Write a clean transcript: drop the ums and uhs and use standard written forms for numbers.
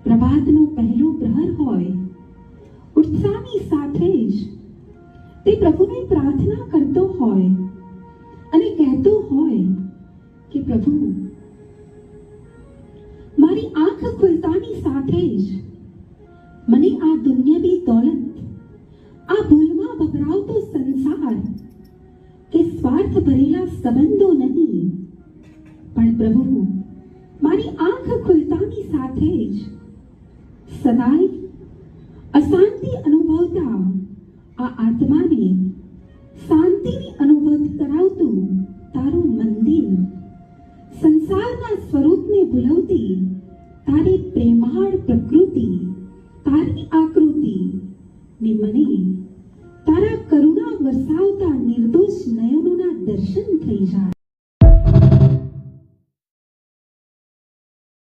પ્રભાતનો પહેલો પ્રહર હોય, ઉઠતાની સાથે જ તે પ્રભુને પ્રાર્થના કરતો હોય અને કહેતો હોય કે પ્રભુ, મારી આંખ ખુલતાની સાથે જ મને આ દુનિયાવી દોલત, આ ભૂલમાં ભભરાવતો સંસાર કે સ્વાર્થ ભરેલા સંબંધો નહીં, પણ પ્રભુ, મારી આંખ ખુલતાની સાથે જ સદાય અશાંતિ અનુભવતા આ આત્માને શાંતિની અનુભૂતિ કરાવતું તારું મંદિર, સંસારના સ્વરૂપને ભૂલવતી તારી પ્રેમાળ પ્રકૃતિ, તારી આકૃતિ ને મને તારા કરુણા વરસાવતા નિર્દોષ નયનોના દર્શન થઈ જાય.